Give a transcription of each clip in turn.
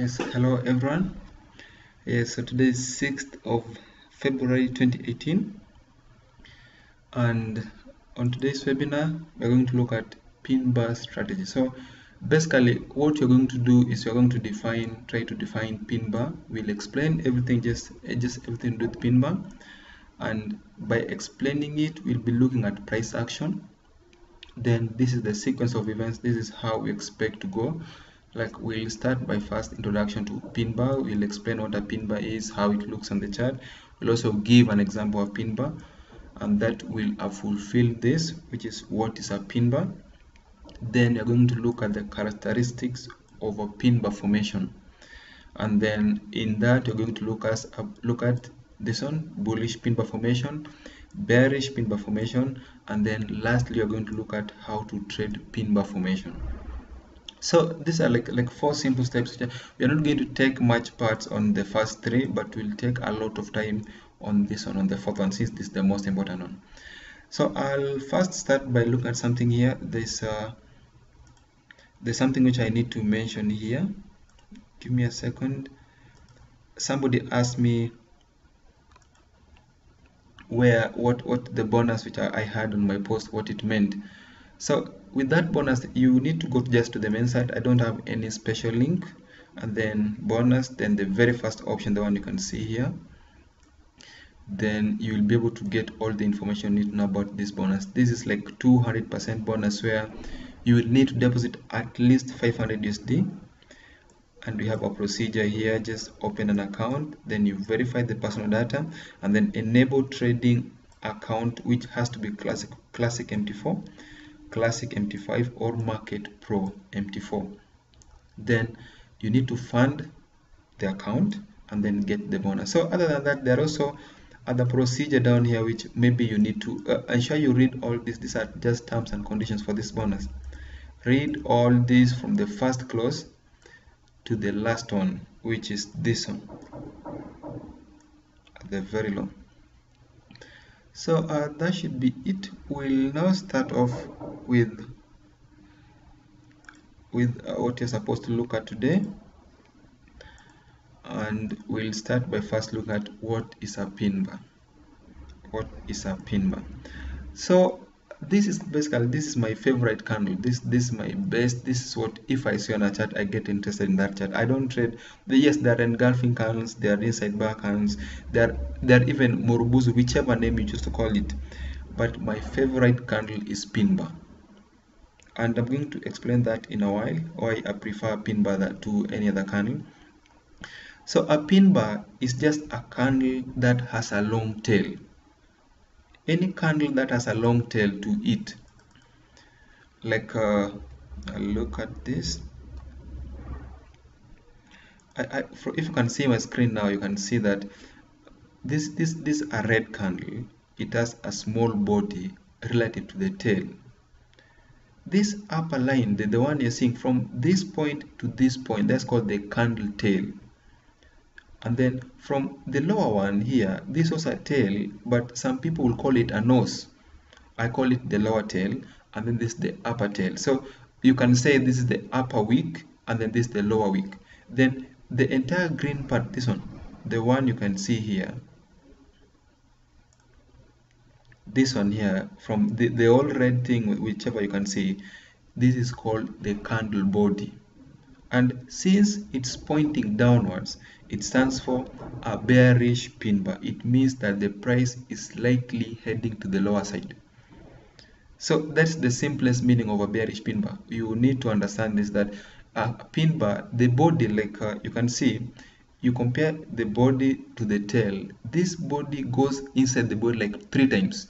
Yes, hello everyone. Yes, so today is 6th of February 2018, and on today's webinar we're going to look at pin bar strategy. So basically what you're going to do is you're going to try to define pin bar. We'll explain everything, just everything to do with pin bar, and by explaining it we'll be looking at price action. Then this is the sequence of events. This is how we expect to go. Like, we'll start by first introduction to pin bar. We'll explain what a pin bar is, how it looks on the chart. We'll also give an example of pin bar, and that will fulfill this, which is what is a pin bar. Then you're going to look at the characteristics of a pin bar formation, and then in that you're going to look at this one, bullish pin bar formation, bearish pin bar formation, and then lastly you're going to look at how to trade pin bar formation. So these are like 4 simple steps. We are not going to take much parts on the first 3, but we'll take a lot of time on this one, on the 4th one, since this is the most important one. So I'll first start by looking at something here. There's something which I need to mention here. Give me a second. Somebody asked me what the bonus which I had on my post, what it meant. So with that bonus, you need to go just to the main site. I don't have any special link. And then bonus, then the very first option, the one you can see here, then you will be able to get all the information you need to know about this bonus. This is like 200% bonus, where you will need to deposit at least 500 USD. And we have a procedure here. Just open an account, then you verify the personal data, and then enable trading account, which has to be classic MT4, classic MT5, or market pro MT4. Then you need to fund the account and then get the bonus. So other than that, there are also other procedure down here which maybe you need to ensure you read all this. These are just terms and conditions for this bonus. Read all these from the first clause to the last one, which is this one at the very low. So that should be it. We'll now start off with what you're supposed to look at today, and we'll start by first looking at what is a pin bar. What is a pin bar? So this is basically, this is my favorite candle. This is my best. This is what, if I see on a chart, I get interested in that chart. I don't trade yes, there are engulfing candles, there are inside bar candles, there are even morubuzu, whichever name you choose to call it, but my favorite candle is pin bar, and I'm going to explain that in a while, why I prefer pin bar to any other candle. So a pin bar is just a candle that has a long tail. Any candle that has a long tail to it, like I'll look at this. If you can see my screen now, you can see that this a red candle. It has a small body relative to the tail. This upper line, the one you're seeing from this point to this point, that's called the candle tail. And then from the lower one here, this was a tail, but some people will call it a nose. I call it the lower tail, and then this is the upper tail. So you can say this is the upper wick, and then this is the lower wick. Then the entire green part, this one, the one you can see here, this one here, from the all red thing, whichever you can see, this is called the candle body. And since it's pointing downwards, it stands for a bearish pin bar. It means that the price is likely heading to the lower side. So that's the simplest meaning of a bearish pin bar. You need to understand this, that a pin bar, the body, like you can see, you compare the body to the tail. This body goes inside the body like 3 times.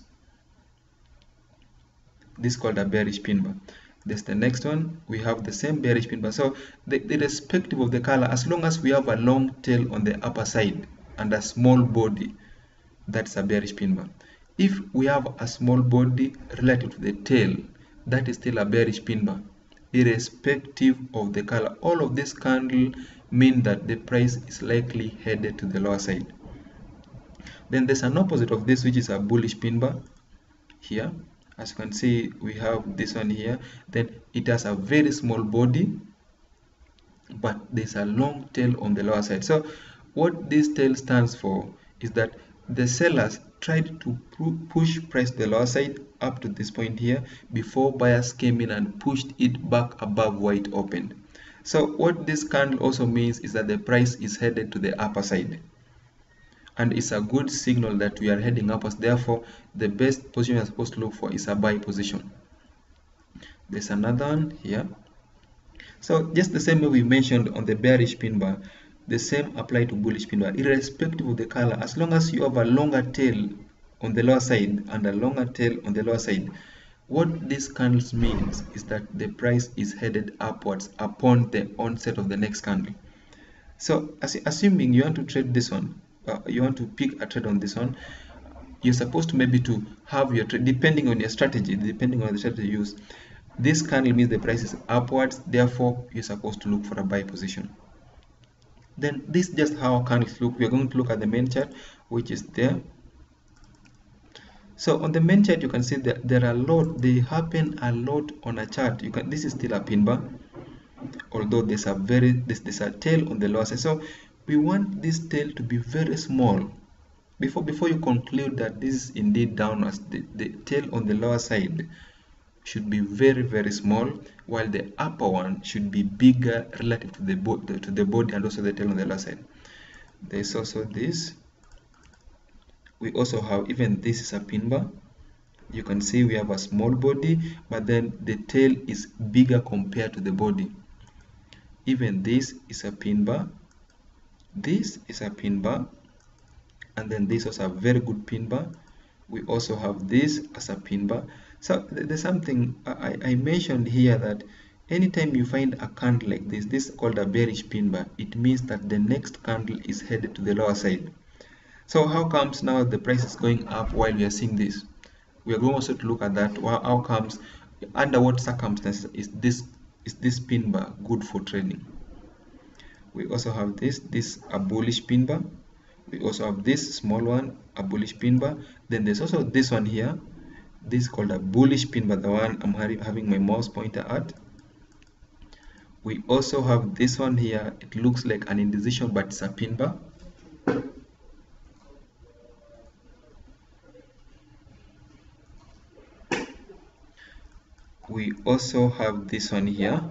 This is called a bearish pin bar. That's the next one. We have the same bearish pin bar. So irrespective of the color, as long as we have a long tail on the upper side and a small body, that's a bearish pin bar. If we have a small body relative to the tail, that is still a bearish pin bar, irrespective of the color. All of this candle mean that the price is likely headed to the lower side. Then there's an opposite of this, which is a bullish pin bar here. As you can see, we have this one here. Then it has a very small body but there's a long tail on the lower side. So what this tail stands for is that the sellers tried to push price the lower side up to this point here before buyers came in and pushed it back above where it opened. So what this candle also means is that the price is headed to the upper side, and it's a good signal that we are heading upwards. Therefore, the best position you're supposed to look for is a buy position. There's another one here. So just the same way we mentioned on the bearish pin bar, the same apply to bullish pin bar, irrespective of the color. As long as you have a longer tail on the lower side and a longer tail on the lower side, what this candles means is that the price is headed upwards upon the onset of the next candle. So assuming you want to trade this one, you want to pick a trade on this one, you're supposed to maybe to have your trade depending on your strategy, depending on the strategy you use. This candle means the price is upwards, therefore you're supposed to look for a buy position. Then this is just how candles look. We're going to look at the main chart, which is there. So on the main chart, you can see that there are a lot, they happen a lot on a chart. This is still a pin bar, although there's a tail on the lower side. So we want this tail to be very small before you conclude that this is indeed downwards. The tail on the lower side should be very, very small, while the upper one should be bigger relative to the body and also the tail on the lower side. There's also this. We also have, even this is a pin bar. You can see we have a small body, but then the tail is bigger compared to the body. Even this is a pin bar. This is a pin bar, and then this is also a very good pin bar. We also have this as a pin bar. So there's something I mentioned here, that anytime you find a candle like this is called a bearish pin bar. It means that the next candle is headed to the lower side. So how comes now the price is going up while we are seeing this? We are going also to look at that. How comes, under what circumstances is this pin bar good for trading? We also have this a bullish pin bar. We also have this small one, a bullish pin bar. Then there's also this one here. This is called a bullish pin bar, the one I'm having my mouse pointer at. We also have this one here. It looks like an indecision, but it's a pin bar. We also have this one here.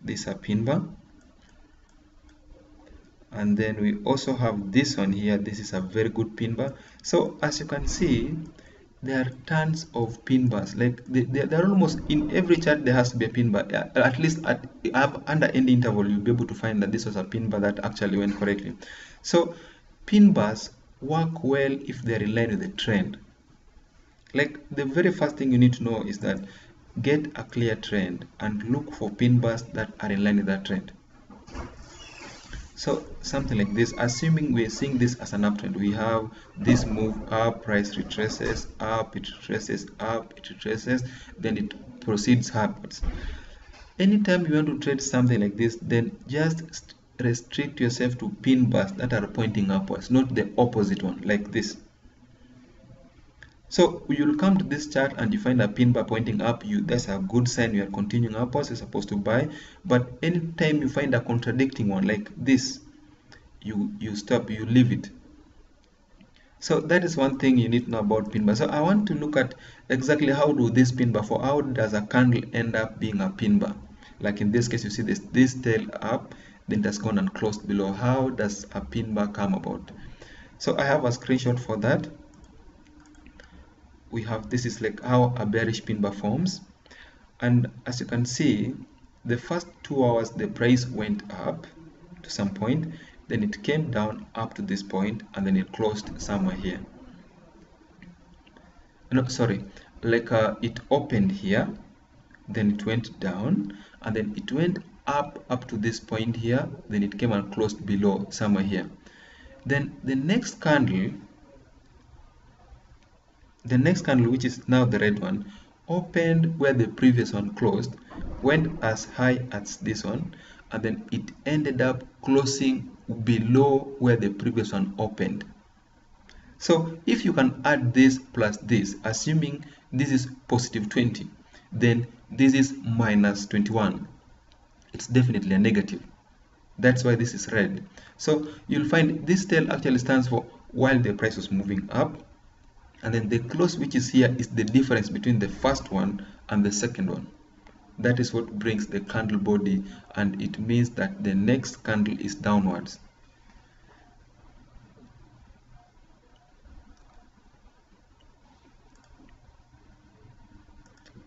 This is a pin bar. And then we also have this one here. This is a very good pin bar. So as you can see, there are tons of pin bars. Like they're almost in every chart. There has to be a pin bar. At least under any interval, you'll be able to find that this was a pin bar that actually went correctly. So pin bars work well if they're in line with the trend. Like the very first thing you need to know is that get a clear trend and look for pin bars that are in line with that trend. So something like this, assuming we're seeing this as an uptrend, we have this move up, price retraces, up, it retraces, up, it retraces, then it proceeds upwards. Anytime you want to trade something like this, then just restrict yourself to pin bars that are pointing upwards, not the opposite one like this. So you'll come to this chart and you find a pin bar pointing up, that's a good sign you are continuing upwards, you're supposed to buy. But anytime you find a contradicting one like this, you stop, you leave it. So that is one thing you need to know about pin bar. So I want to look at exactly how do this pin bar, for how does a candle end up being a pin bar? Like in this case, you see this tail up, then it has gone and closed below. How does a pin bar come about? So I have a screenshot for that. We have, this is like how a bearish pin bar forms, and as you can see, the first 2 hours the price went up to some point, then it came down up to this point, and then it closed somewhere here. No, sorry, like it opened here, then it went down, and then it went up to this point here, then it came and closed below somewhere here. Then the next candle, which is now the red one, opened where the previous one closed, went as high as this one, and then it ended up closing below where the previous one opened. So if you can add this plus this, assuming this is positive 20, then this is minus 21, it's definitely a negative. That's why this is red. So you'll find this tail actually stands for while the price was moving up, and then the close which is here is the difference between the first one and the second one. That is what brings the candle body, and it means that the next candle is downwards.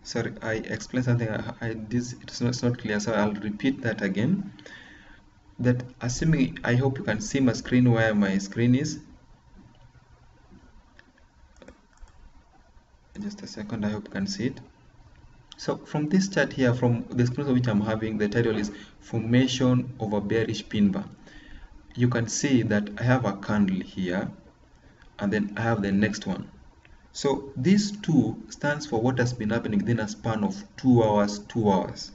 Sorry, I explained something. It's not clear, so I'll repeat that again. That assuming, I hope you can see my screen where my screen is. Just a second, I hope you can see it. So from this chart here, from the screen which I'm having, the title is Formation of a Bearish Pin Bar. You can see that I have a candle here, and then I have the next one. So these two stands for what has been happening within a span of 2 hours, 2 hours.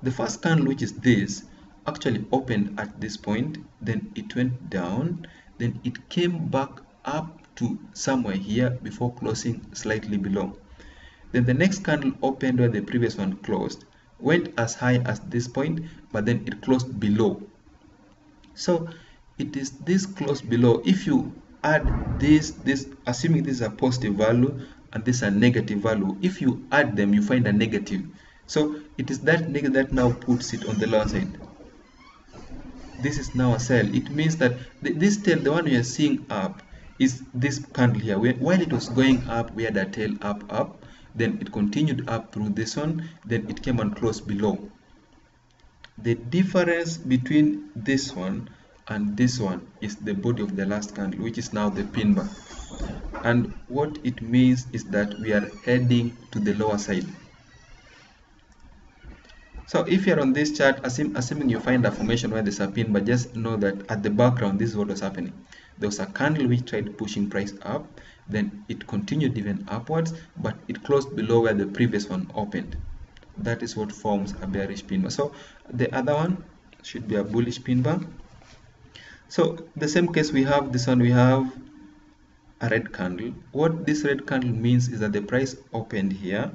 The first candle, which is this, actually opened at this point, then it went down, then it came back up to somewhere here before closing slightly below. Then the next candle opened where the previous one closed, went as high as this point, but then it closed below. So it is this close below. If you add this, assuming this is a positive value and this is a negative value, if you add them, you find a negative. So it is that negative that now puts it on the lower side. This is now a sell. It means that this tail, the one we are seeing up, is this candle here. While it was going up, we had a tail up, then it continued up through this one, then it came and closed below. The difference between this one and this one is the body of the last candle, which is now the pin bar. And what it means is that we are heading to the lower side. So if you're on this chart, assuming you find a formation where there's a pin bar, just know that at the background, this is what was happening. There was a candle which tried pushing price up, then it continued even upwards, but it closed below where the previous one opened. That is what forms a bearish pin bar. So the other one should be a bullish pin bar. So the same case, we have this one, we have a red candle. What this red candle means is that the price opened here,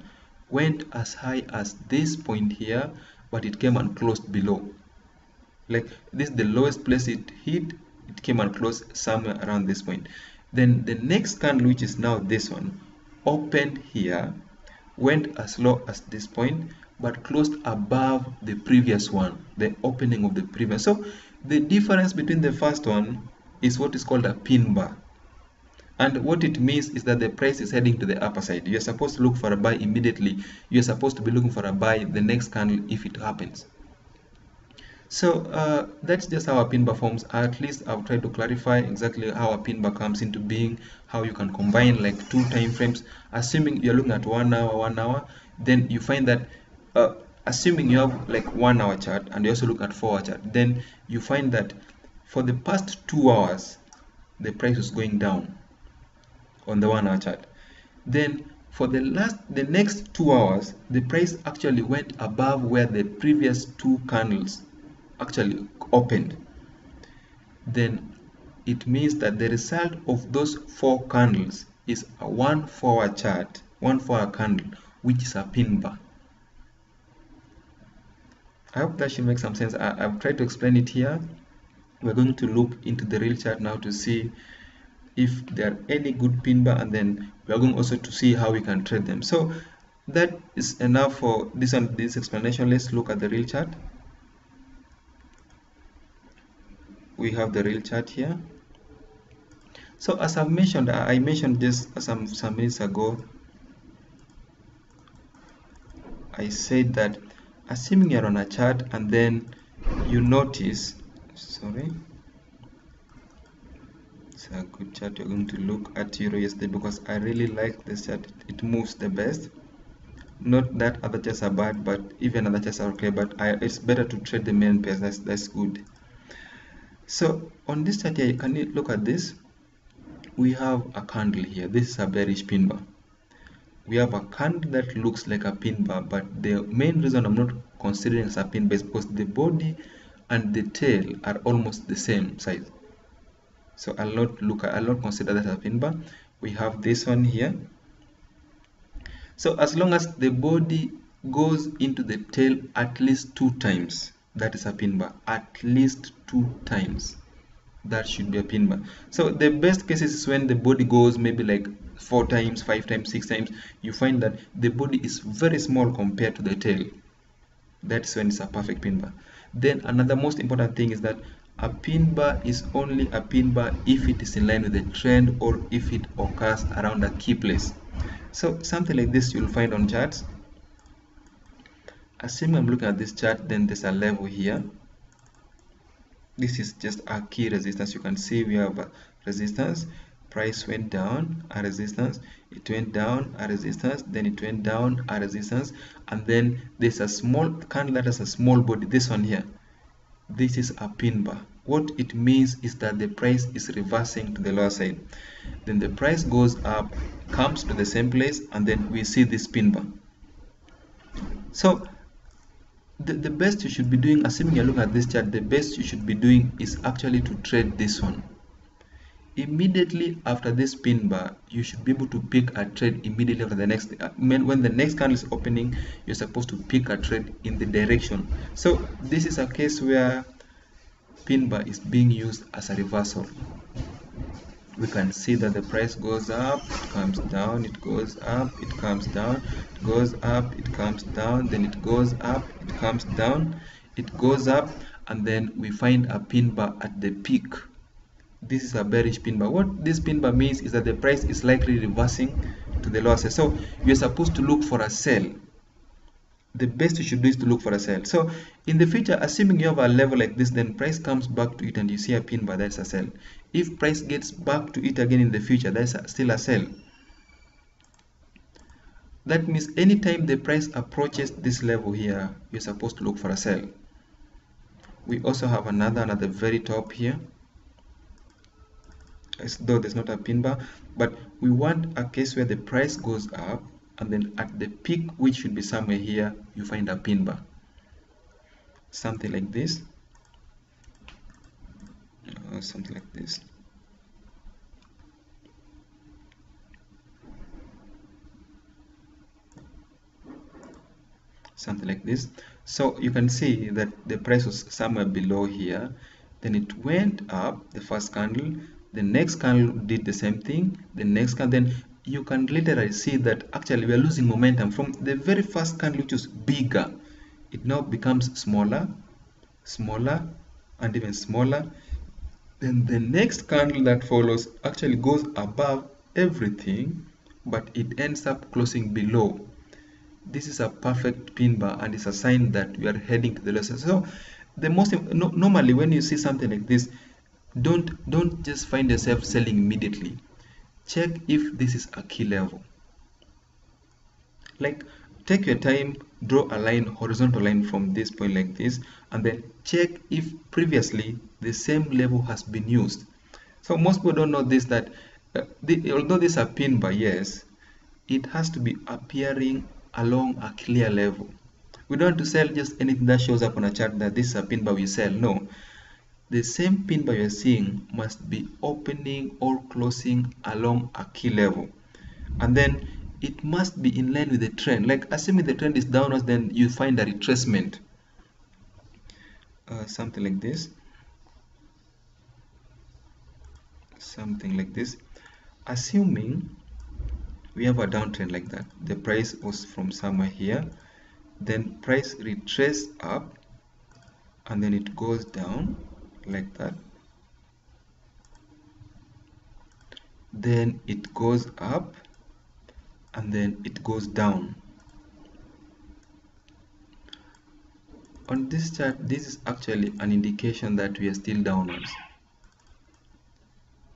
went as high as this point here, but it came and closed below. Like this is the lowest place it hit, it came and closed somewhere around this point. Then the next candle, which is now this one, opened here, went as low as this point, but closed above the previous one, the opening of the previous. So the difference between the first one is what is called a pin bar. And what it means is that the price is heading to the upper side. You're supposed to look for a buy immediately. You're supposed to be looking for a buy the next candle if it happens. So that's just how a pin bar forms. At least I've tried to clarify exactly how a pin bar comes into being, how you can combine like two time frames. Assuming you're looking at 1 hour, then you find that assuming you have like 1 hour chart and you also look at 4 hour chart, then you find that for the past 2 hours the price is going down on the 1 hour chart. Then for the next 2 hours, the price actually went above where the previous two candles actually opened. Then it means that the result of those 4 candles is a 1 4-hour chart, 1 4-hour candle, which is a pin bar. I hope that should make some sense. I've tried to explain it here. We're going to look into the real chart now to see if there are any good pin bar, and then we are going also to see how we can trade them. So that is enough for this explanation. Let's look at the real chart. We have the real chart here. So as I've mentioned, I mentioned just some minutes ago, I said that assuming you're on a chart and then you notice, sorry, it's a good chart. You're going to look at Euro USD because I really like this chart. It moves the best. Not that other charts are bad, but even other charts are okay, but it's better to trade the main pairs. That's good. So on this chart here, can you look at this? We have a candle here. This is a bearish pin bar. We have a candle that looks like a pin bar, but the main reason I'm not considering as a pin bar is because the body and the tail are almost the same size. So I'll not consider that a pin bar. We have this one here. So as long as the body goes into the tail at least 2 times, that is a pin bar. At least 2 times, that should be a pin bar. So the best cases is when the body goes maybe like 4 times, 5 times, 6 times. You find that the body is very small compared to the tail. That's when it's a perfect pin bar. Then another most important thing is that a pin bar is only a pin bar if it is in line with the trend or if it occurs around a key place. So something like this you'll find on charts. Assuming I'm looking at this chart, then there's a level here. This is just a key resistance. You can see we have a resistance. Price went down, a resistance. It went down, a resistance. Then it went down, a resistance. And then there's a small candle that has a small body. This one here. This is a pin bar. What it means is that the price is reversing to the lower side. Then the price goes up, comes to the same place, and then we see this pin bar. So the best you should be doing, assuming you're looking at this chart, the best you should be doing is actually to trade this one. Immediately after this pin bar, you should be able to pick a trade immediately after the next. When the next candle is opening, you're supposed to pick a trade in the direction. So this is a case where pin bar is being used as a reversal. We can see that the price goes up, it comes down, it goes up, it comes down, it goes up, it comes down, then it goes up, it comes down, it goes up, and then we find a pin bar at the peak. This is a bearish pin bar. What this pin bar means is that the price is likely reversing to the lower side. So you're supposed to look for a sell. The best you should do is to look for a sell. So in the future, assuming you have a level like this, then price comes back to it and you see a pin bar, that's a sell. If price gets back to it again in the future, that's still a sell. That means anytime the price approaches this level here, you're supposed to look for a sell. We also have another at the very top here, as though there's not a pin bar, but we want a case where the price goes up and then at the peak, which should be somewhere here, you find a pin bar. Something like this. Something like this. Something like this. So you can see that the price was somewhere below here, then it went up, the first candle, the next candle did the same thing, the next candle, then you can literally see that actually we are losing momentum from the very first candle, which was bigger. It now becomes smaller, smaller, and even smaller. Then the next candle that follows actually goes above everything, but it ends up closing below. This is a perfect pin bar and it's a sign that we are heading to the lower side. So the most normally when you see something like this, don't just find yourself selling immediately. Check if this is a key level. Like, take your time, draw a line, horizontal line from this point like this, and then check if previously the same level has been used. So most people don't know this, that although this is a pin bar, yes, it has to be appearing along a clear level. We don't want to sell just anything that shows up on a chart that this is a pin bar we sell. No. The same pin bar you're seeing must be opening or closing along a key level. And then it must be in line with the trend. Like, assuming the trend is downwards, then you find a retracement. Something like this. Something like this. Assuming we have a downtrend like that. The price was from somewhere here. Then price retraces up. And then it goes down like that. Then it goes up. And then it goes down. On this chart, this is actually an indication that we are still downwards.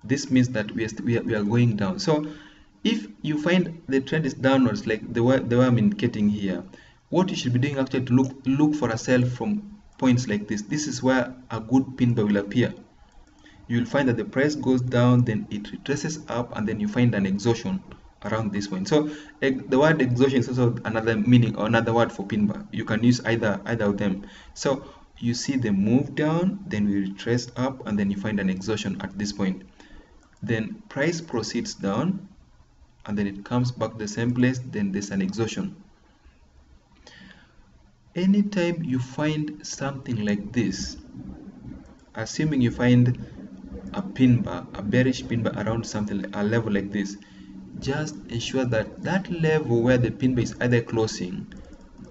This means that we are going down. So if you find the trend is downwards, like the way I'm indicating here, what you should be doing actually to look for a sell from points like this. This is where a good pin bar will appear. You will find that the price goes down, then it retraces up, and then you find an exhaustion around this point. So the word exhaustion is also another meaning or another word for pin bar. You can use either of them. So you see the move down, then we retrace up, and then you find an exhaustion at this point. Then price proceeds down, and then it comes back to the same place, then there's an exhaustion. anytime you find something like this, assuming you find a pin bar, a bearish pin bar around something, a level like this, just ensure that that level where the pin bar is either closing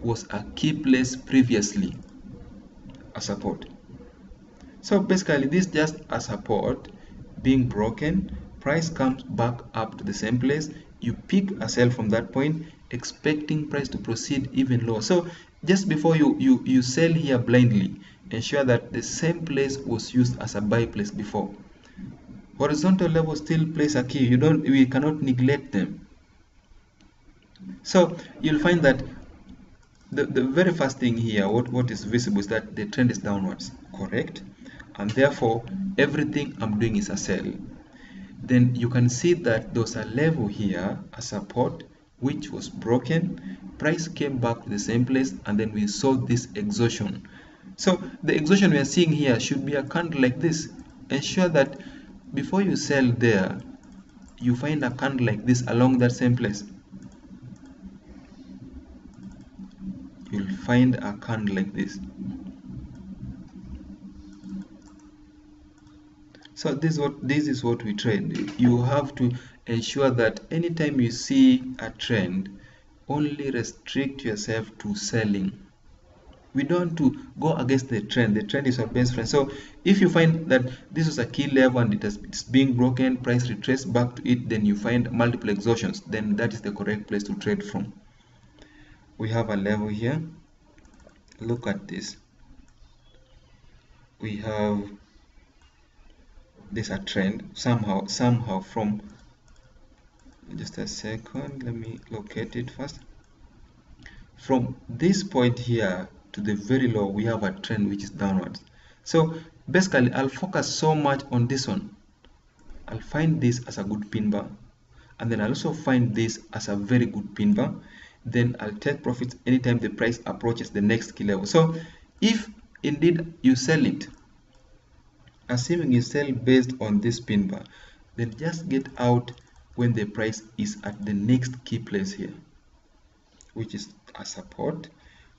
was a key place previously, a support. So basically this is just a support being broken, price comes back up to the same place, you pick a sell from that point, expecting price to proceed even lower. So just before you sell here blindly, ensure that the same place was used as a buy place before. Horizontal level still plays a key. We cannot neglect them. So you'll find that the very first thing here, what is visible is that the trend is downwards, correct? And therefore everything I'm doing is a sell. Then you can see that there's a level here, a support, which was broken, price came back to the same place, and then we saw this exhaustion. So the exhaustion we are seeing here should be a candle like this. Ensure that before you sell there, you find a candle like this along that same place. You'll find a candle like this. So this is what we trade. You have to ensure that anytime you see a trend, only restrict yourself to selling. We don't want to go against the trend. The trend is our best friend. So if you find that this is a key level and it's being broken, price retrace back to it, then you find multiple exhaustions, then that is the correct place to trade from. We have a level here. Look at this. We have this a trend somehow from, just a second, let me locate it first. From this point here to the very low, we have a trend which is downwards. So basically I'll focus so much on this one. I'll find this as a good pin bar, and then I'll also find this as a very good pin bar. Then I'll take profits anytime the price approaches the next key level. So if indeed you sell it, assuming you sell based on this pin bar, then just get out when the price is at the next key place here, which is a support.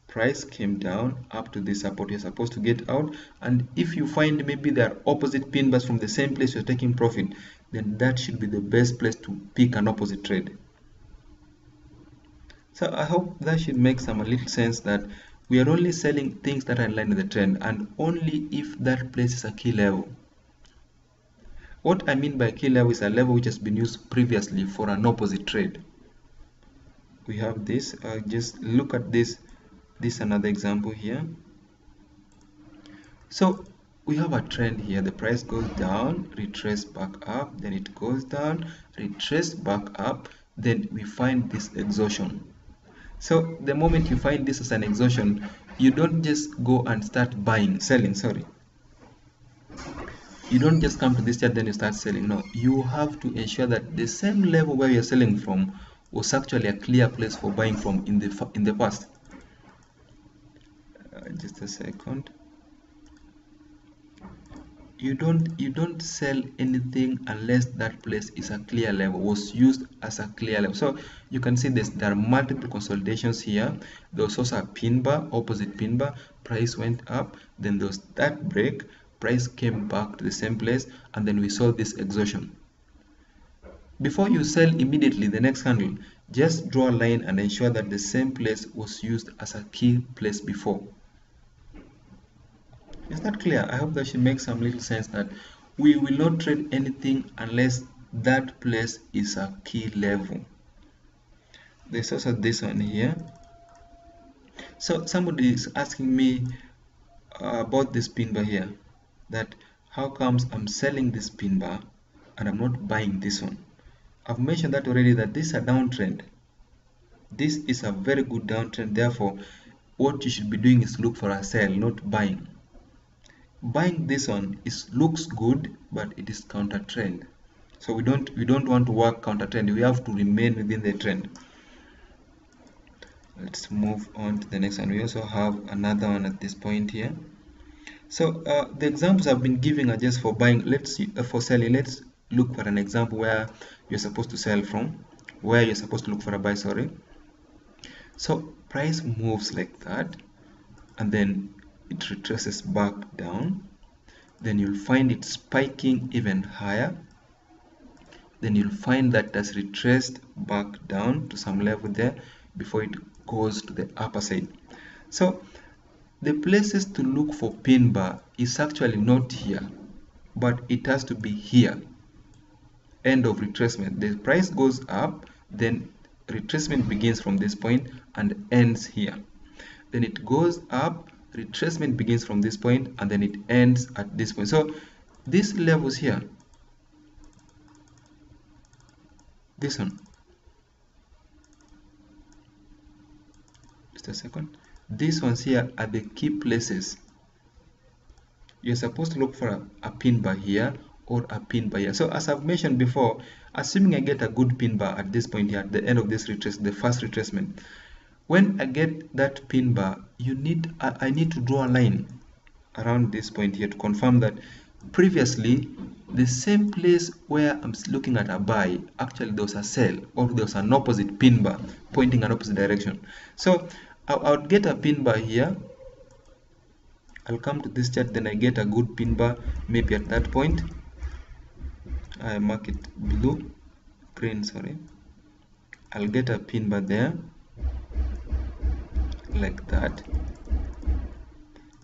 Price came down up to this support, you're supposed to get out. And if you find maybe there are opposite pin bars from the same place you're taking profit, then that should be the best place to pick an opposite trade. So I hope that should make some little sense, that we are only selling things that are in line with the trend, and only if that place is a key level. What I mean by key level is a level which has been used previously for an opposite trade. We have this, just look at this another example here. So we have a trend here, the price goes down, retrace back up, then it goes down, retrace back up, then we find this exhaustion. So the moment you find this as an exhaustion, you don't just go and start selling, sorry. You don't just come to this chart then you start selling. No, you have to ensure that the same level where you're selling from was actually a clear place for buying from in the past. Just a second. You don't sell anything unless that place is a clear level, was used as a clear level. So you can see this, there are multiple consolidations here. There was also a pin bar, opposite pin bar, price went up, then there was that break, price came back to the same place, and then we saw this exhaustion. Before you sell immediately the next candle, just draw a line and ensure that the same place was used as a key place before. Is that clear? I hope that should make some little sense, that we will not trade anything unless that place is a key level. There's also this one here. So somebody is asking me about this pin bar here, that how comes I'm selling this pin bar and I'm not buying this one. I've mentioned that already, that this is a downtrend. This is a very good downtrend. Therefore, what you should be doing is look for a sell, not buying. Buying this one looks good, but it is counter trend. So we don't want to work counter trend. We have to remain within the trend. Let's move on to the next one. We also have another one at this point here. So the examples I've been giving are just for buying. Let's see, for selling. Let's look for an example where you're supposed to sell from, where you're supposed to look for a buy, sorry. So price moves like that, and then it retraces back down. Then you'll find it spiking even higher. Then you'll find that that's retraced back down to some level there before it goes to the upper side. So the places to look for pin bar is actually not here, but it has to be here. End of retracement. The price goes up, then retracement begins from this point and ends here. Then it goes up, retracement begins from this point, and then it ends at this point. So these levels here, this one, just a second, these ones here are the key places. You're supposed to look for a pin bar here or a pin bar here. So as I've mentioned before, assuming I get a good pin bar at this point here, at the end of this retrace, the first retracement, when I get that pin bar, I need to draw a line around this point here to confirm that previously the same place where I'm looking at a buy, actually there was a sell, or there was an opposite pin bar pointing an opposite direction. So I would get a pin bar here. I'll come to this chart, then I get a good pin bar maybe at that point. I mark it green, sorry. I'll get a pin bar there like that.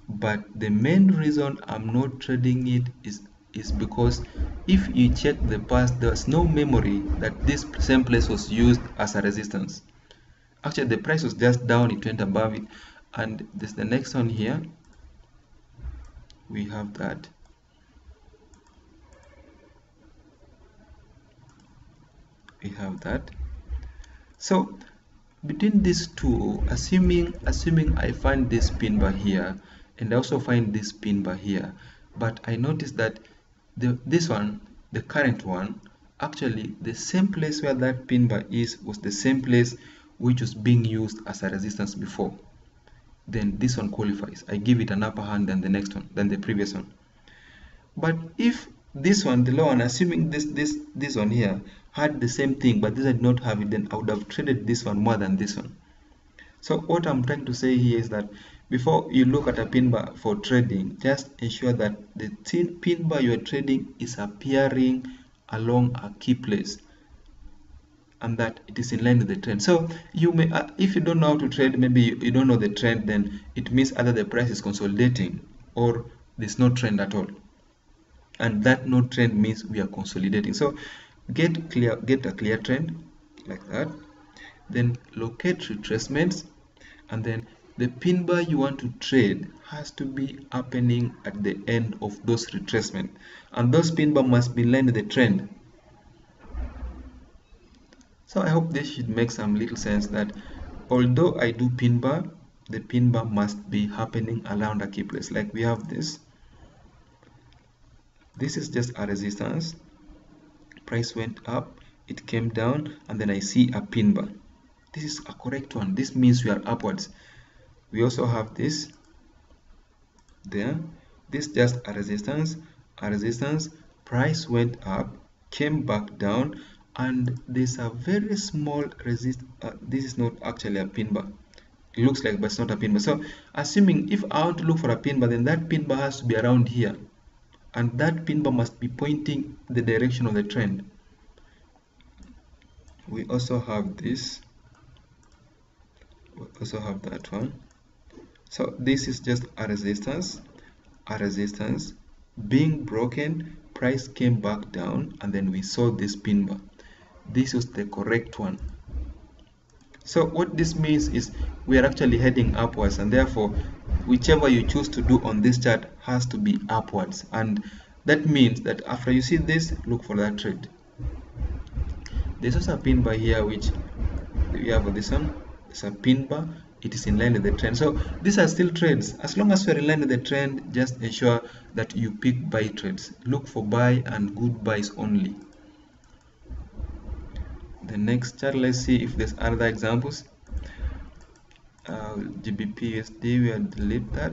But the main reason I'm not trading it is because if you check the past, there's no memory that this same place was used as a resistance. Actually, the price was just down, it went above it, and this the next one here. We have that. We have that. So between these two, assuming I find this pin bar here, and I also find this pin bar here, but I notice that this one, the current one, actually the same place where that pin bar is was the same place which was being used as a resistance before. Then this one qualifies. I give it an upper hand than the next one, than the previous one. But if this one, the low one, assuming this one here had the same thing, but this did not have it, then I would have traded this one more than this one. So what I'm trying to say here is that before you look at a pin bar for trading, just ensure that the pin bar you are trading is appearing along a key place, and that it is in line with the trend. So you may, if you don't know how to trade, maybe you don't know the trend, then it means either the price is consolidating or there's no trend at all, and that no trend means we are consolidating. So get a clear trend like that, then locate retracements, and then the pin bar you want to trade has to be happening at the end of those retracements, and those pin bar must be in line with the trend. So I hope this should make some little sense that although I do pin bar, the pin bar must be happening around a key place. Like we have this. This is just a resistance. Price went up, it came down, and then I see a pin bar. This is a correct one. This means we are upwards. We also have this there. This is just a resistance, price went up, came back down, and there's a very small this is not actually a pin bar. It looks like, but it's not a pin bar. So assuming if I want to look for a pin bar, then that pin bar has to be around here, and that pin bar must be pointing the direction of the trend. We also have this. We also have that one. So this is just a resistance being broken, price came back down, and then we saw this pin bar. This was the correct one. So what this means is we are actually heading upwards, and therefore whichever you choose to do on this chart has to be upwards, and that means that after you see this, look for that trade. There's also a pin bar here which we have this one. It's a pin bar, it is in line with the trend. So these are still trades. As long as you're in line with the trend, just ensure that you pick buy trades. Look for buy and good buys only. The next chart, let's see if there's other examples. GBP USD, we'll delete that.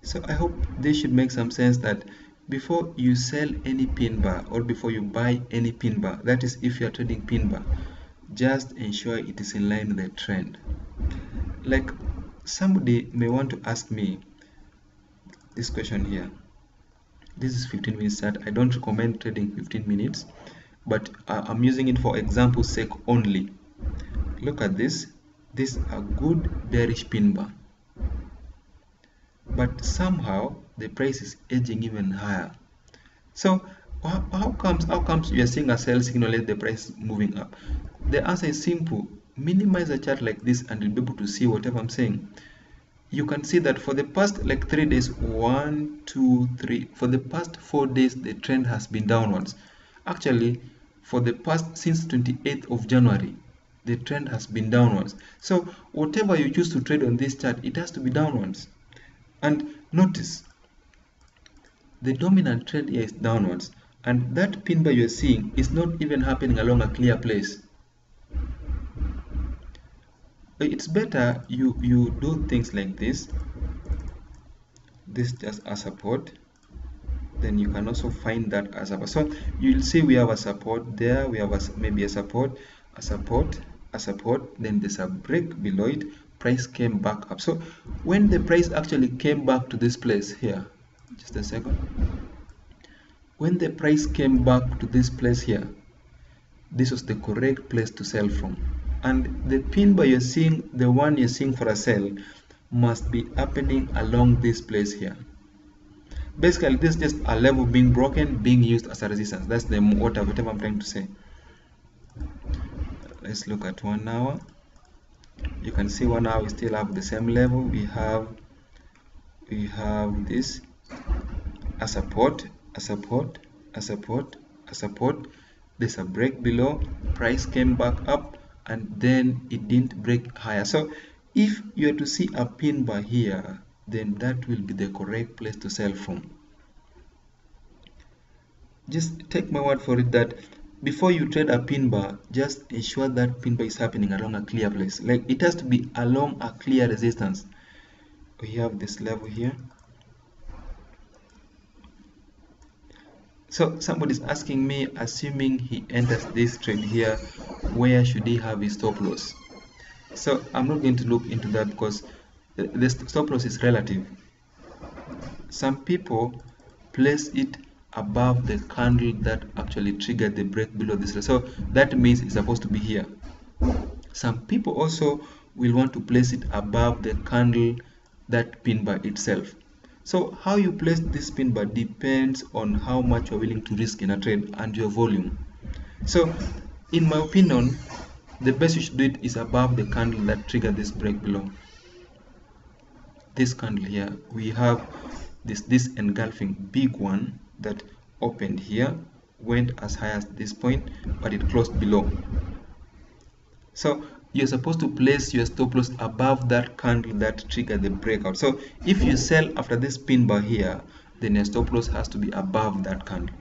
So I hope this should make some sense that before you sell any pin bar or before you buy any pin bar, that is if you are trading pin bar, just ensure it is in line with the trend. Like, somebody may want to ask me this question here. This is 15 minutes chart. I don't recommend trading 15 minutes, but I'm using it for example sake only. Look at this. This is a good bearish pin bar, but somehow the price is edging even higher. So how comes you are seeing a sell signal as the price moving up? The answer is simple. Minimize a chart like this and you'll be able to see whatever I'm saying. You can see that for the past like 3 days, 1, 2, 3, for the past 4 days the trend has been downwards. Actually, for the past since 28th of January, the trend has been downwards. So whatever you choose to trade on this chart, it has to be downwards. And notice the dominant trend here is downwards, and that pin bar you're seeing is not even happening along a clear place. It's better you do things like this just a support, then you can also find that as a, so you'll see we have a support there, we have maybe a support, then there's a break below it, price came back up. So when the price actually came back to this place here, just a second, when the price came back to this place here, this was the correct place to sell from. And the pin bar you're seeing, the one you're seeing for a sell, must be happening along this place here. Basically, this is just a level being broken, being used as a resistance. That's the whatever I'm trying to say. Let's look at 1 hour. You can see 1 hour we still have the same level. We have this, a support, a support, a support, a support. There's a break below, price came back up, and then it didn't break higher. So if you are to see a pin bar here, then that will be the correct place to sell from. Just take my word for it that before you trade a pin bar, just ensure that pin bar is happening along a clear place. Like, it has to be along a clear resistance. We have this level here. So somebody's asking me, assuming he enters this trade here, where should he have his stop loss? So I'm not going to look into that because the stop loss is relative. Some people place it above the candle that actually triggered the break below this. So that means it's supposed to be here. Some people also will want to place it above the candle that pin bar itself. So how you place this pin bar depends on how much you're willing to risk in a trade and your volume. So in my opinion, the best you should do it is above the candle that triggered this break below. This candle here, we have this engulfing big one that opened here, went as high as this point, but it closed below. So you're supposed to place your stop loss above that candle that triggered the breakout. So if you sell after this pin bar here, then your stop loss has to be above that candle.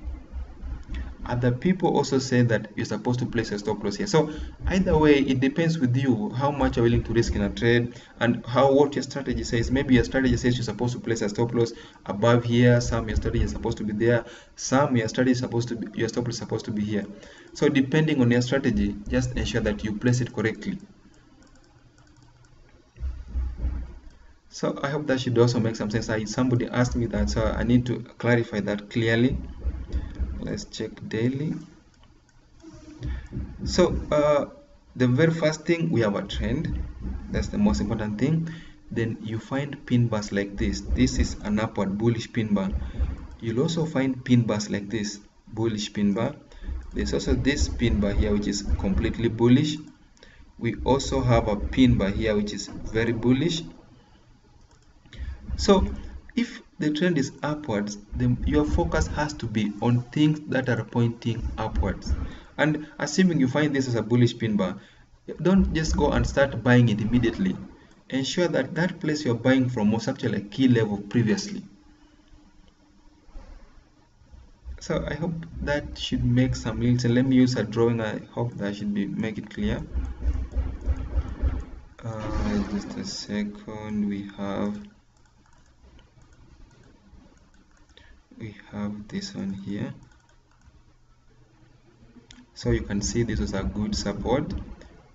Other people also say that you're supposed to place a stop loss here. So either way, it depends with you how much you're willing to risk in a trade and what your strategy says. Maybe your strategy says you're supposed to place a stop loss above here. Some your strategy is supposed to be there. Some your strategy is supposed to be, your stop loss is supposed to be here. So depending on your strategy, just ensure that you place it correctly. So I hope that should also make some sense. Somebody asked me that, so I need to clarify that clearly. Let's check daily. So the very first thing, we have a trend. That's the most important thing. Then you find pin bars like this. This is an upward bullish pin bar. You'll also find pin bars like this, bullish pin bar. There's also this pin bar here which is completely bullish. We also have a pin bar here which is very bullish. So if the trend is upwards, then your focus has to be on things that are pointing upwards. And assuming you find this as a bullish pin bar, don't just go and start buying it immediately. Ensure that that place you're buying from was actually a key level previously. So I hope that should make some sense. Let me use a drawing. I hope that should make it clear. Just a second. We have this one here. So you can see this was a good support.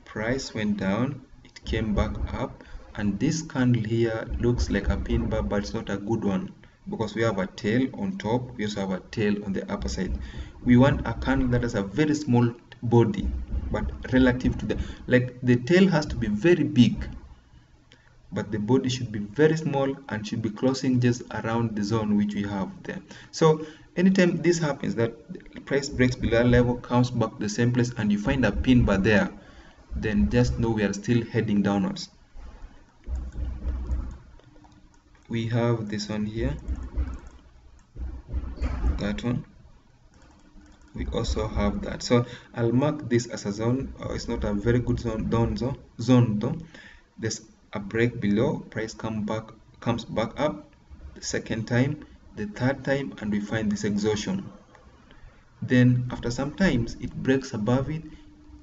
Price went down, it came back up, and this candle here looks like a pin bar, but it's not a good one because we have a tail on top, we also have a tail on the upper side. We want a candle that has a very small body, but relative to the tail has to be very big, but the body should be very small and should be closing just around the zone which we have there. So anytime this happens, that the price breaks below level, comes back to the same place, and you find a pin bar there, then just know we are still heading downwards. We have this one here, that one, we also have that. So I'll mark this as a zone. It's not a very good zone though. There's a break below, price comes back up the second time, the third time, and we find this exhaustion. Then after some times it breaks above it,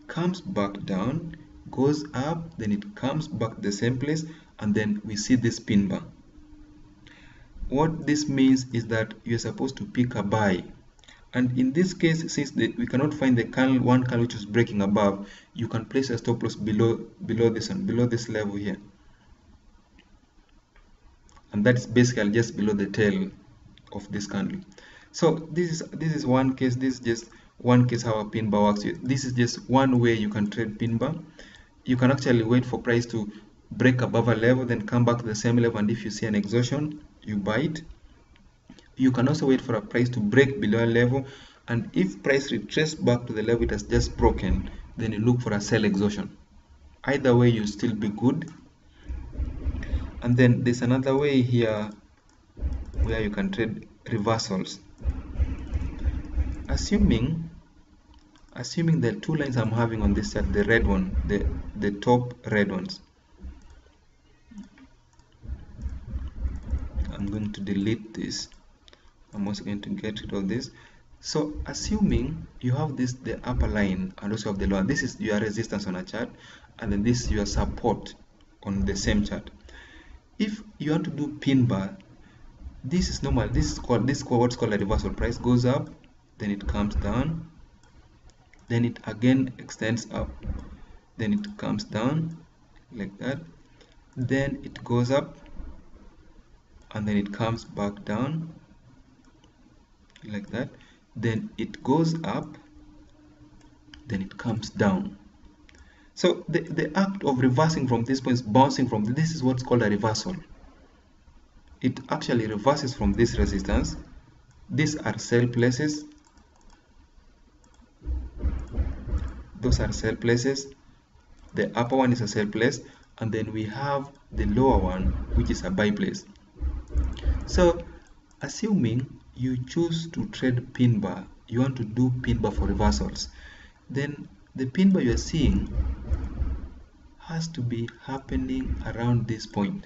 comes back down, goes up, then it comes back to the same place, and then we see this pin bar. What this means is that you're supposed to pick a buy, and in this case, since we cannot find the candle, one candle which is breaking above, you can place a stop loss below this one, below this level here, and that's basically just below the tail of this candle. So this is one case. This is just one case how a pin bar works. This is just one way you can trade pin bar. You can actually wait for price to break above a level, then come back to the same level, and if you see an exhaustion, you buy it. You can also wait for a price to break below a level, and if price retraces back to the level it has just broken, then you look for a sell exhaustion. Either way, you still be good. And then there's another way here where you can trade reversals. Assuming the two lines I'm having on this chart, the red one, the top red ones, I'm going to delete this. I'm also going to get rid of this. So assuming you have this, the upper line, and also have the lower, this is your resistance on a chart, and then this is your support on the same chart. If you want to do pin bar, this is normal. This is what's called a reversal. Price goes up, then it comes down, then it again extends up, then it comes down like that, then it goes up, and then it comes back down like that, then it goes up, then it comes down. So the act of reversing from this point, bouncing from this is what's called a reversal. It actually reverses from this resistance. These are sell places, those are sell places, the upper one is a sell place, and then we have the lower one which is a buy place. So assuming you choose to trade pin bar, you want to do pin bar for reversals, then the pin bar you are seeing has to be happening around this point.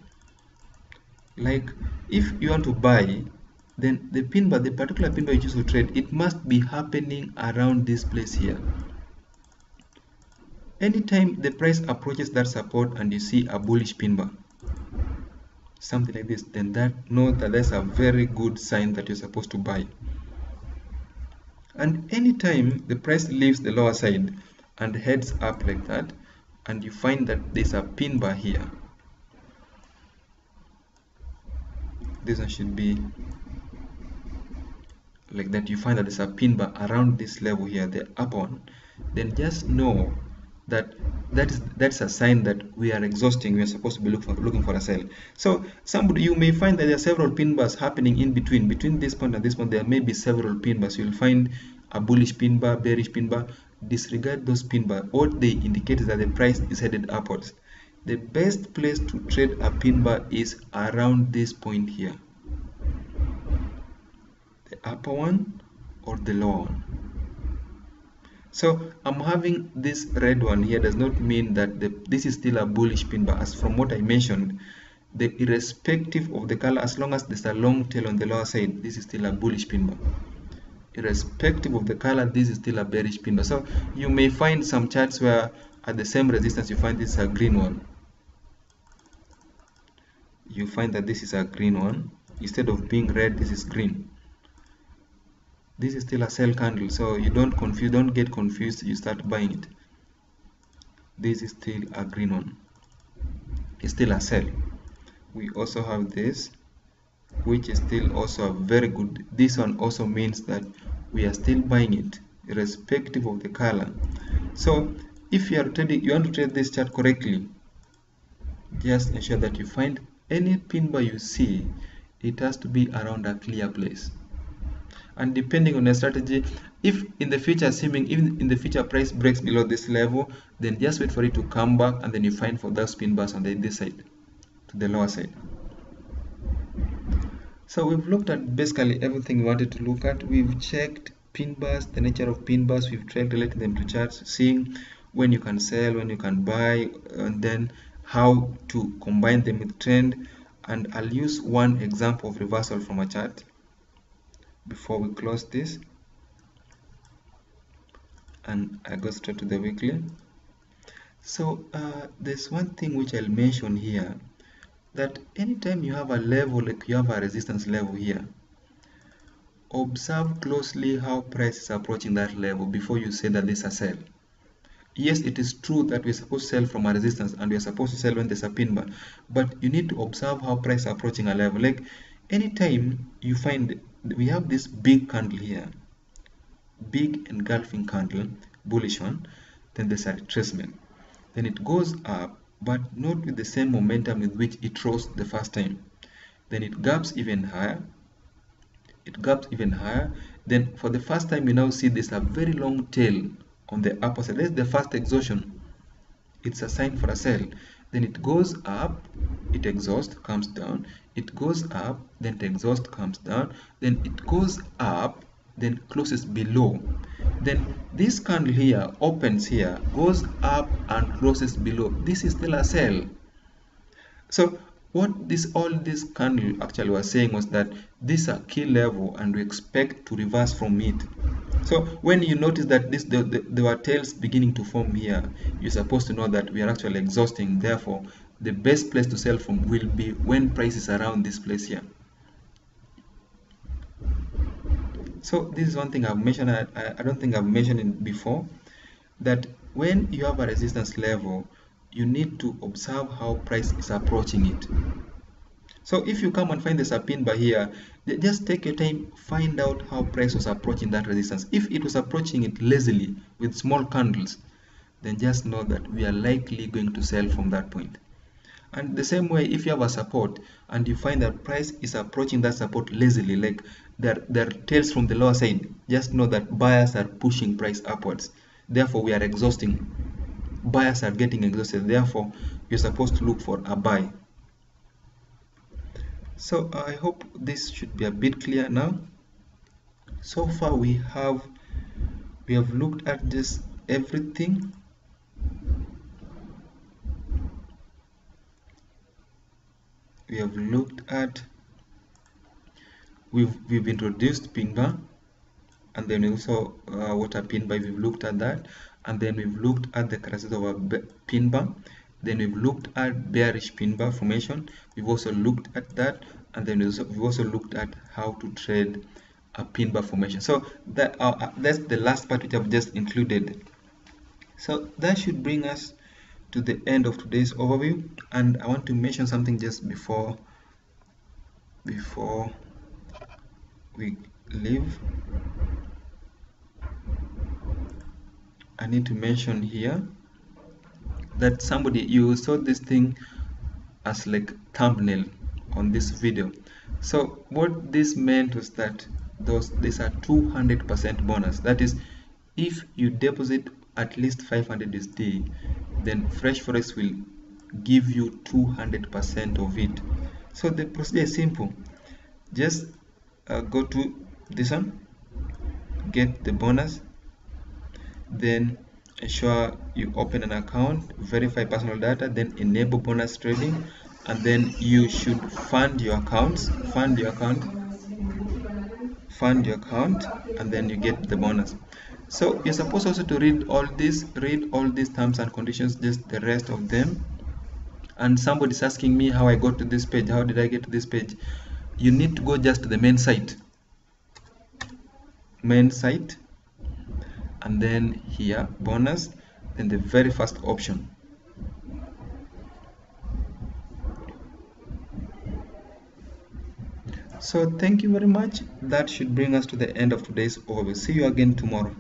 Like if you want to buy, then the pin bar, the particular pin bar you choose to trade, it must be happening around this place here. Anytime the price approaches that support and you see a bullish pin bar, something like this, then know that that's a very good sign that you're supposed to buy. And anytime the price leaves the lower side and heads up like that, and you find that there's a pin bar here, this one should be like that, you find that there's a pin bar around this level here, the upper one, then just know that that's a sign that we are exhausting. We are supposed to be looking for a sell. So you may find that there are several pin bars happening in between this point and this point. There may be several pin bars. You'll find a bullish pin bar, bearish pin bar. Disregard those pin bars. What they indicate is that the price is headed upwards. The best place to trade a pin bar is around this point here, the upper one or the lower one. So I'm having this red one here does not mean that this is still a bullish pin bar. As from what I mentioned, irrespective of the color, as long as there's a long tail on the lower side, this is still a bullish pin bar. Irrespective of the color, this is still a bearish pin bar. So you may find some charts where at the same resistance you find this is a green one. You find that this is a green one. Instead of being red, this is green. This is still a sell candle, so you don't get confused, you start buying it. This is still a green one, it's still a sell. We also have this, which is still also a very good. This one also means that we are still buying it irrespective of the color. So if you are trading, you want to trade this chart correctly, just ensure that you find any pin bar you see, it has to be around a clear place. And depending on the strategy, if in the future, assuming even in the future price breaks below this level, then just wait for it to come back, and then you find for those pin bars on this side, to the lower side. So we've looked at basically everything we wanted to look at. We've checked pin bars, the nature of pin bars, we've tried relating them to charts, seeing when you can sell, when you can buy, and then how to combine them with trend. And I'll use one example of reversal from a chart before we close this, and I go straight to the weekly. So there's one thing which I'll mention here, that anytime you have a level, like you have a resistance level here, observe closely how price is approaching that level before you say that this is a sell. Yes, it is true that we're supposed to sell from a resistance and we're supposed to sell when there's a pin bar, but you need to observe how price is approaching a level. Like anytime you find we have this big candle here, big engulfing candle, bullish one, then there's a retracement, then it goes up, but not with the same momentum with which it rose the first time. Then it gaps even higher, then for the first time you now see there's a very long tail on the upper side. That's the first exhaustion, it's a sign for a sell. Then it goes up, it exhausts, comes down, it goes up, then the exhaust comes down, then it goes up, then closes below. Then this candle here opens here, goes up and closes below. This is still a sell. So what all this candle actually was saying was that this is a key level and we expect to reverse from it. So when you notice that there were tails beginning to form here, you're supposed to know that we are actually exhausting. Therefore, the best place to sell from will be when price is around this place here. So this is one thing I've mentioned. I don't think I've mentioned it before, that when you have a resistance level, you need to observe how price is approaching it. So if you come and find there's a pin bar here, just take your time, find out how price was approaching that resistance. If it was approaching it lazily with small candles, then just know that we are likely going to sell from that point. And the same way, if you have a support and you find that price is approaching that support lazily, like there are tails from the lower side, just know that buyers are pushing price upwards. Therefore, we are exhausting. Buyers are getting exhausted. Therefore, you're supposed to look for a buy. So I hope this should be a bit clear now. So far we have looked at just everything. We have looked at, we've introduced pin bar, and then also what a pin bar, we've looked at that, and then we've looked at the characteristics of a pin bar. Then we've looked at bearish pin bar formation. We've also looked at that, and then we've also looked at how to trade a pin bar formation. So that's the last part which I've just included. So that should bring us to the end of today's overview, and I want to mention something just before we leave. I need to mention here that you saw this thing as like thumbnail on this video. So what this meant was that these are 200% bonus. That is, if you deposit at least 500 USD, then FreshForex will give you 200% of it. So the procedure is simple. Just go to this one, get the bonus, then ensure you open an account, verify personal data, then enable bonus trading, and then you should fund your account, and then you get the bonus. So you're supposed also to read all these terms and conditions, just the rest of them. And somebody's asking me how I got to this page. How did I get to this page? You need to go just to the main site. main site, and then here bonus, then the very first option. So thank you very much. That should bring us to the end of today's overview. See you again tomorrow.